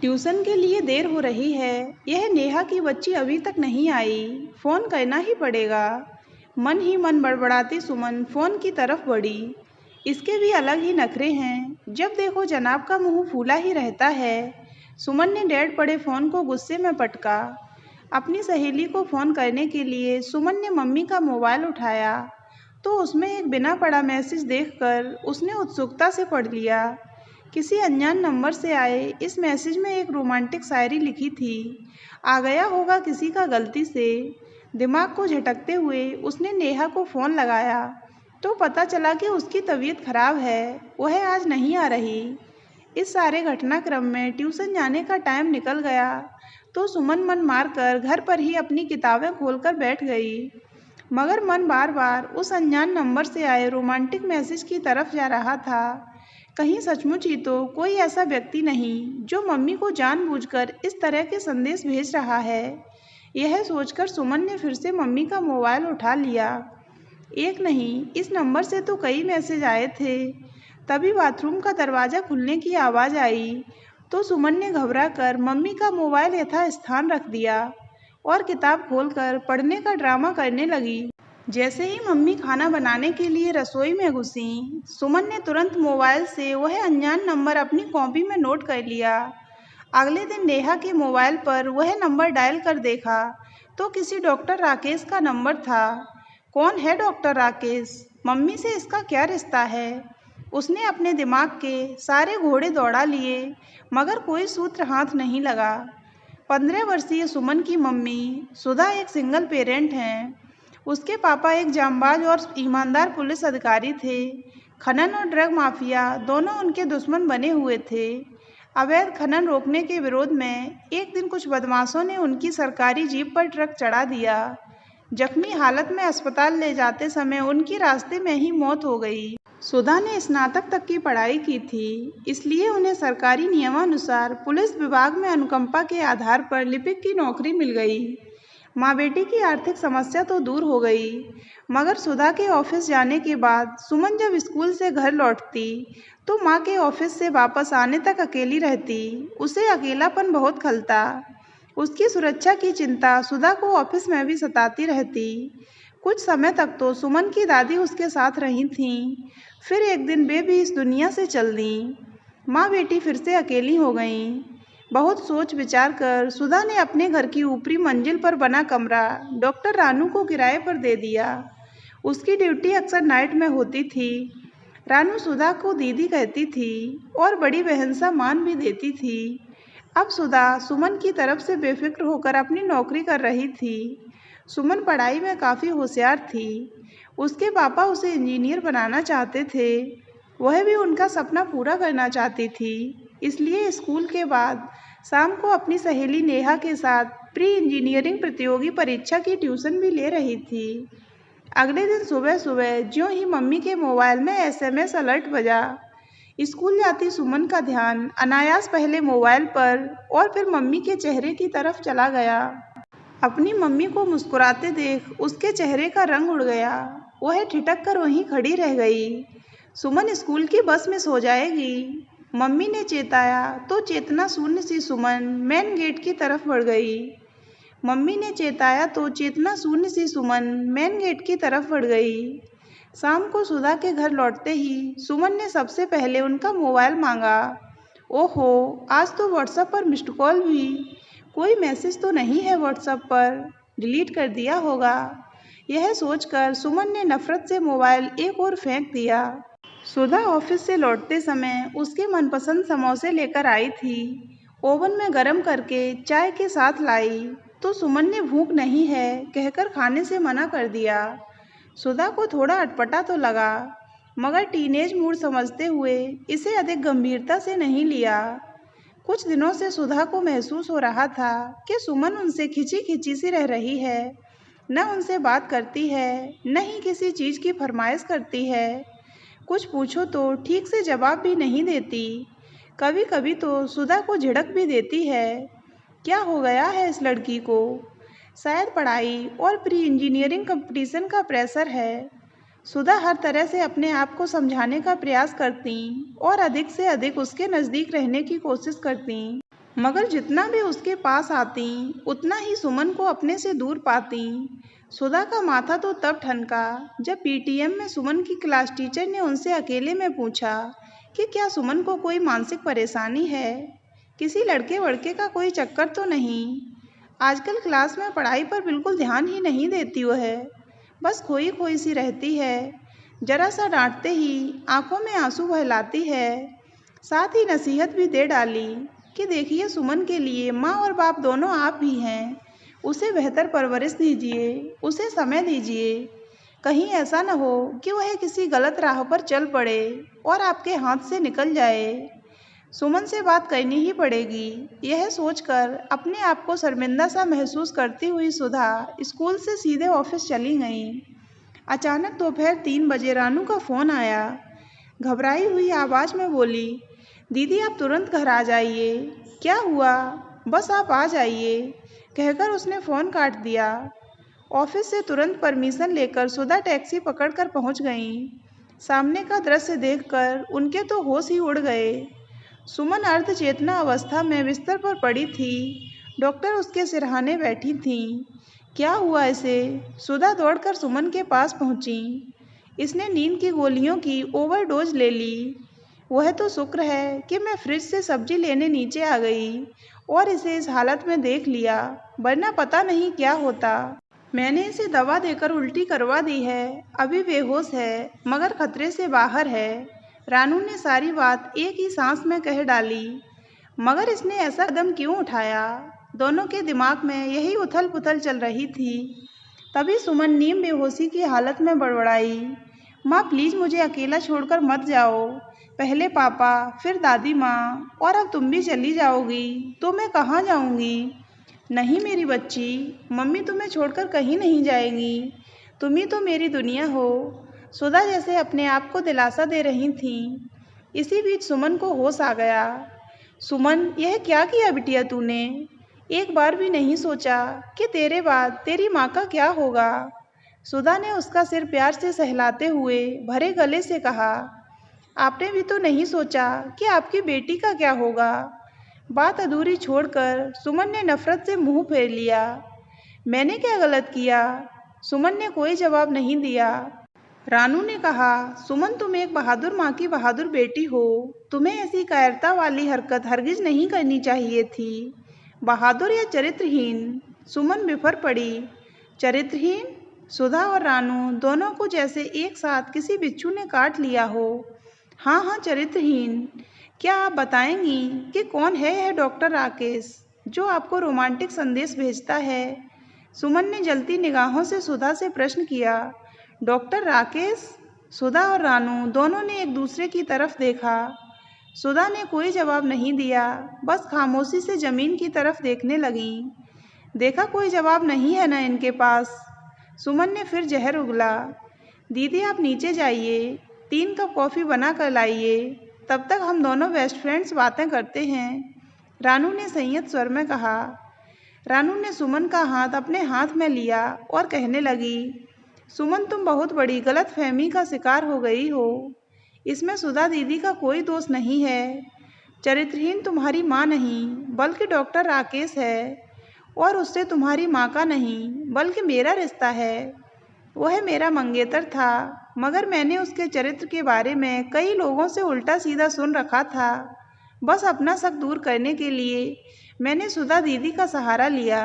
Tuition के लिए देर हो रही है। यह नेहा की बच्ची अभी तक नहीं आई। फ़ोन करना ही पड़ेगा। मन ही मन बड़बड़ाती सुमन फ़ोन की तरफ बढ़ी। इसके भी अलग ही नखरे हैं। जब देखो जनाब का मुंह फूला ही रहता है। सुमन ने डेड पड़े फ़ोन को गुस्से में पटका। अपनी सहेली को फ़ोन करने के लिए सुमन ने मम्मी का मोबाइल उठाया तो उसमें एक बिना पढ़ा मैसेज देखकर उसने उत्सुकता से पढ़ लिया। किसी अनजान नंबर से आए इस मैसेज में एक रोमांटिक शायरी लिखी थी। आ गया होगा किसी का गलती से। दिमाग को झटकते हुए उसने नेहा को फ़ोन लगाया तो पता चला कि उसकी तबीयत खराब है, वह आज नहीं आ रही। इस सारे घटनाक्रम में ट्यूशन जाने का टाइम निकल गया तो सुमन मन मारकर घर पर ही अपनी किताबें खोलकर बैठ गई। मगर मन बार बार उस अनजान नंबर से आए रोमांटिक मैसेज की तरफ जा रहा था। कहीं सचमुच ही तो कोई ऐसा व्यक्ति नहीं जो मम्मी को जानबूझकर इस तरह के संदेश भेज रहा है। यह सोचकर सुमन ने फिर से मम्मी का मोबाइल उठा लिया। एक नहीं, इस नंबर से तो कई मैसेज आए थे। तभी बाथरूम का दरवाज़ा खुलने की आवाज़ आई तो सुमन ने घबराकर मम्मी का मोबाइल यथास्थान रख दिया और किताब खोलकर पढ़ने का ड्रामा करने लगी। जैसे ही मम्मी खाना बनाने के लिए रसोई में घुसी, सुमन ने तुरंत मोबाइल से वह अनजान नंबर अपनी कॉपी में नोट कर लिया। अगले दिन नेहा के मोबाइल पर वह नंबर डायल कर देखा तो किसी डॉक्टर राकेश का नंबर था। कौन है डॉक्टर राकेश? मम्मी से इसका क्या रिश्ता है? उसने अपने दिमाग के सारे घोड़े दौड़ा लिए मगर कोई सूत्र हाथ नहीं लगा। 15 वर्षीय सुमन की मम्मी सुधा एक सिंगल पेरेंट हैं। उसके पापा एक जांबाज और ईमानदार पुलिस अधिकारी थे। खनन और ड्रग माफिया दोनों उनके दुश्मन बने हुए थे। अवैध खनन रोकने के विरोध में एक दिन कुछ बदमाशों ने उनकी सरकारी जीप पर ट्रक चढ़ा दिया। जख्मी हालत में अस्पताल ले जाते समय उनकी रास्ते में ही मौत हो गई। सुधा ने स्नातक तक की पढ़ाई की थी, इसलिए उन्हें सरकारी नियमानुसार पुलिस विभाग में अनुकंपा के आधार पर लिपिक की नौकरी मिल गई। माँ बेटी की आर्थिक समस्या तो दूर हो गई, मगर सुधा के ऑफिस जाने के बाद सुमन जब स्कूल से घर लौटती तो माँ के ऑफिस से वापस आने तक अकेली रहती। उसे अकेलापन बहुत खलता। उसकी सुरक्षा की चिंता सुधा को ऑफिस में भी सताती रहती। कुछ समय तक तो सुमन की दादी उसके साथ रही थीं, फिर एक दिन वे भी इस दुनिया से चल दीं। माँ बेटी फिर से अकेली हो गईं। बहुत सोच विचार कर सुधा ने अपने घर की ऊपरी मंजिल पर बना कमरा डॉक्टर रानू को किराए पर दे दिया। उसकी ड्यूटी अक्सर नाइट में होती थी। रानू सुधा को दीदी कहती थी और बड़ी बहन सा मान भी देती थी। अब सुधा सुमन की तरफ से बेफिक्र होकर अपनी नौकरी कर रही थी। सुमन पढ़ाई में काफ़ी होशियार थी। उसके पापा उसे इंजीनियर बनाना चाहते थे। वह भी उनका सपना पूरा करना चाहती थी। इसलिए स्कूल के बाद शाम को अपनी सहेली नेहा के साथ प्री इंजीनियरिंग प्रतियोगी परीक्षा की ट्यूशन भी ले रही थी। अगले दिन सुबह सुबह ज्यों ही मम्मी के मोबाइल में SMS अलर्ट बजा, स्कूल जाती सुमन का ध्यान अनायास पहले मोबाइल पर और फिर मम्मी के चेहरे की तरफ चला गया। अपनी मम्मी को मुस्कुराते देख उसके चेहरे का रंग उड़ गया। वह ठिठक कर वहीं खड़ी रह गई। सुमन स्कूल की बस में सो जाएगी, मम्मी ने चेताया तो चेतना शून्य सी सुमन मेन गेट की तरफ बढ़ गई। मम्मी ने चेताया तो चेतना शून्य सी सुमन मेन गेट की तरफ बढ़ गई। शाम को सुधा के घर लौटते ही सुमन ने सबसे पहले उनका मोबाइल मांगा। ओहो, आज तो व्हाट्सएप पर मिस्ड कॉल भी। कोई मैसेज तो नहीं है व्हाट्सएप पर, डिलीट कर दिया होगा। यह सोचकर सुमन ने नफरत से मोबाइल एक ओर फेंक दिया। सुधा ऑफिस से लौटते समय उसके मनपसंद समोसे लेकर आई थी। ओवन में गरम करके चाय के साथ लाई तो सुमन ने भूख नहीं है कहकर खाने से मना कर दिया। सुधा को थोड़ा अटपटा तो लगा, मगर टीनेज मूड समझते हुए इसे अधिक गंभीरता से नहीं लिया। कुछ दिनों से सुधा को महसूस हो रहा था कि सुमन उनसे खिंची खिंची सी रह रही है। न उनसे बात करती है, न ही किसी चीज़ की फरमाइश करती है। कुछ पूछो तो ठीक से जवाब भी नहीं देती। कभी कभी तो सुधा को झिड़क भी देती है। क्या हो गया है इस लड़की को? शायद पढ़ाई और प्री इंजीनियरिंग कंपटीशन का प्रेशर है। सुधा हर तरह से अपने आप को समझाने का प्रयास करती और अधिक से अधिक उसके नज़दीक रहने की कोशिश करती, मगर जितना भी उसके पास आती उतना ही सुमन को अपने से दूर पाती। सुधा का माथा तो तब ठनका जब पीटीएम में सुमन की क्लास टीचर ने उनसे अकेले में पूछा कि क्या सुमन को कोई मानसिक परेशानी है, किसी लड़के वड़के का कोई चक्कर तो नहीं। आजकल क्लास में पढ़ाई पर बिल्कुल ध्यान ही नहीं देती वो है, बस खोई खोई सी रहती है। जरा सा डांटते ही आंखों में आंसू बहलाती है। साथ ही नसीहत भी दे डाली कि देखिए सुमन के लिए माँ और बाप दोनों आप ही हैं, उसे बेहतर परवरिश दीजिए, उसे समय दीजिए। कहीं ऐसा न हो कि वह किसी गलत राह पर चल पड़े और आपके हाथ से निकल जाए। सुमन से बात करनी ही पड़ेगी, यह सोचकर अपने आप को शर्मिंदा सा महसूस करती हुई सुधा स्कूल से सीधे ऑफिस चली गई। अचानक दोपहर 3 बजे रानू का फ़ोन आया। घबराई हुई आवाज़ में बोली, दीदी आप तुरंत घर आ जाइए। क्या हुआ? बस आप आ जाइए, कहकर उसने फ़ोन काट दिया। ऑफिस से तुरंत परमिशन लेकर सुधा टैक्सी पकड़कर पहुंच गईं। सामने का दृश्य देखकर उनके तो होश ही उड़ गए। सुमन अर्ध चेतना अवस्था में बिस्तर पर पड़ी थी। डॉक्टर उसके सिरहाने बैठी थीं। क्या हुआ इसे? सुधा दौड़कर सुमन के पास पहुंची। इसने नींद की गोलियों की ओवरडोज ले ली। वह तो शुक्र है कि मैं फ्रिज से सब्जी लेने नीचे आ गई और इसे इस हालत में देख लिया, वरना पता नहीं क्या होता। मैंने इसे दवा देकर उल्टी करवा दी है, अभी बेहोश है मगर खतरे से बाहर है। रानू ने सारी बात एक ही सांस में कह डाली। मगर इसने ऐसा कदम क्यों उठाया? दोनों के दिमाग में यही उथल पुथल चल रही थी। तभी सुमन नीम बेहोशी की हालत में बड़बड़ाई, माँ प्लीज़ मुझे अकेला छोड़कर मत जाओ। पहले पापा, फिर दादी माँ, और अब तुम भी चली जाओगी तो मैं कहाँ जाऊँगी? नहीं मेरी बच्ची, मम्मी तुम्हें छोड़कर कहीं नहीं जाएगी, तुम ही तो मेरी दुनिया हो। सुधा जैसे अपने आप को दिलासा दे रही थीं। इसी बीच सुमन को होश आ गया। सुमन, यह क्या किया बिटिया तूने? एक बार भी नहीं सोचा कि तेरे बाद तेरी माँ का क्या होगा? सुधा ने उसका सिर प्यार से सहलाते हुए भरे गले से कहा, आपने भी तो नहीं सोचा कि आपकी बेटी का क्या होगा? बात अधूरी छोड़कर सुमन ने नफरत से मुंह फेर लिया। मैंने क्या गलत किया? सुमन ने कोई जवाब नहीं दिया। रानू ने कहा, सुमन तुम एक बहादुर माँ की बहादुर बेटी हो, तुम्हें ऐसी कायरता वाली हरकत हरगिज नहीं करनी चाहिए थी। बहादुर या चरित्रहीन? सुमन बिफर पड़ी। चरित्रहीन? सुधा और रानू दोनों को जैसे एक साथ किसी बिच्छू ने काट लिया हो। हाँ हाँ, चरित्रहीन। क्या आप बताएंगी कि कौन है यह डॉक्टर राकेश जो आपको रोमांटिक संदेश भेजता है? सुमन ने जलती निगाहों से सुधा से प्रश्न किया। डॉक्टर राकेश? सुधा और रानू दोनों ने एक दूसरे की तरफ देखा। सुधा ने कोई जवाब नहीं दिया, बस खामोशी से जमीन की तरफ देखने लगीं। देखा कोई जवाब नहीं है ना इनके पास। सुमन ने फिर जहर उगला। दीदी आप नीचे जाइए, 3 कप कॉफ़ी बना कर लाइए, तब तक हम दोनों बेस्ट फ्रेंड्स बातें करते हैं, रानू ने संयत स्वर में कहा। रानू ने सुमन का हाथ अपने हाथ में लिया और कहने लगी, सुमन तुम बहुत बड़ी गलतफहमी का शिकार हो गई हो। इसमें सुधा दीदी का कोई दोष नहीं है। चरित्रहीन तुम्हारी माँ नहीं बल्कि डॉक्टर राकेश है, और उससे तुम्हारी माँ का नहीं बल्कि मेरा रिश्ता है। वह मेरा मंगेतर था, मगर मैंने उसके चरित्र के बारे में कई लोगों से उल्टा सीधा सुन रखा था। बस अपना शक दूर करने के लिए मैंने सुधा दीदी का सहारा लिया।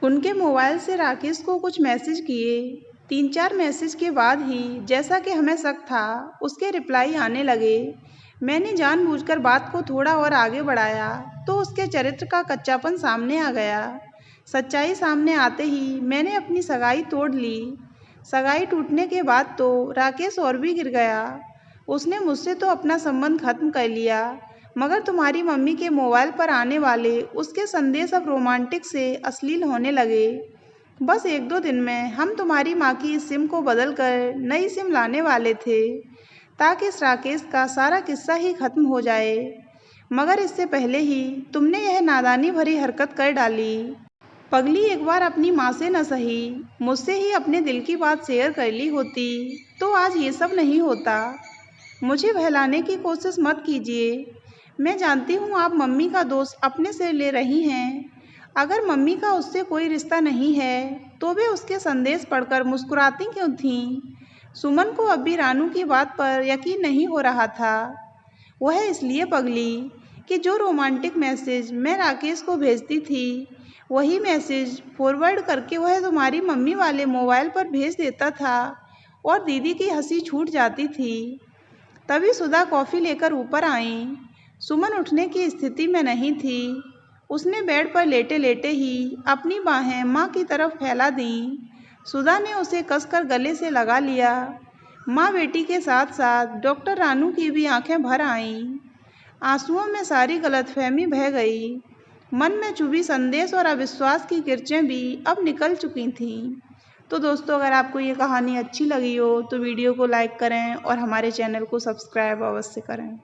उनके मोबाइल से राकेश को कुछ मैसेज किए। 3-4 मैसेज के बाद ही जैसा कि हमें शक था उसके रिप्लाई आने लगे। मैंने जानबूझकर बात को थोड़ा और आगे बढ़ाया तो उसके चरित्र का कच्चापन सामने आ गया। सच्चाई सामने आते ही मैंने अपनी सगाई तोड़ ली। सगाई टूटने के बाद तो राकेश और भी गिर गया। उसने मुझसे तो अपना संबंध खत्म कर लिया, मगर तुम्हारी मम्मी के मोबाइल पर आने वाले उसके संदेश अब रोमांटिक से अश्लील होने लगे। बस 1-2 दिन में हम तुम्हारी माँ की इस सिम को बदल कर नई सिम लाने वाले थे, ताकि इस राकेश का सारा किस्सा ही खत्म हो जाए। मगर इससे पहले ही तुमने यह नादानी भरी हरकत कर डाली। पगली, एक बार अपनी माँ से न सही मुझसे ही अपने दिल की बात शेयर कर ली होती तो आज ये सब नहीं होता। मुझे बहलाने की कोशिश मत कीजिए। मैं जानती हूँ आप मम्मी का दोस्त अपने से ले रही हैं। अगर मम्मी का उससे कोई रिश्ता नहीं है तो वे उसके संदेश पढ़कर मुस्कुराती क्यों थीं? सुमन को अब भी रानू की बात पर यकीन नहीं हो रहा था। वह इसलिए पगली कि जो रोमांटिक मैसेज मैं राकेश को भेजती थी वही मैसेज फॉरवर्ड करके वह तुम्हारी मम्मी वाले मोबाइल पर भेज देता था और दीदी की हंसी छूट जाती थी। तभी सुधा कॉफ़ी लेकर ऊपर आई। सुमन उठने की स्थिति में नहीं थी। उसने बेड पर लेटे लेटे ही अपनी बाहें माँ की तरफ फैला दीं। सुधा ने उसे कसकर गले से लगा लिया। माँ बेटी के साथ साथ डॉक्टर रानू की भी आंखें भर आईं। आंसुओं में सारी गलतफहमी बह गई। मन में चुभी संदेश और अविश्वास की किरचें भी अब निकल चुकी थीं। तो दोस्तों, अगर आपको ये कहानी अच्छी लगी हो तो वीडियो को लाइक करें और हमारे चैनल को सब्सक्राइब अवश्य करें।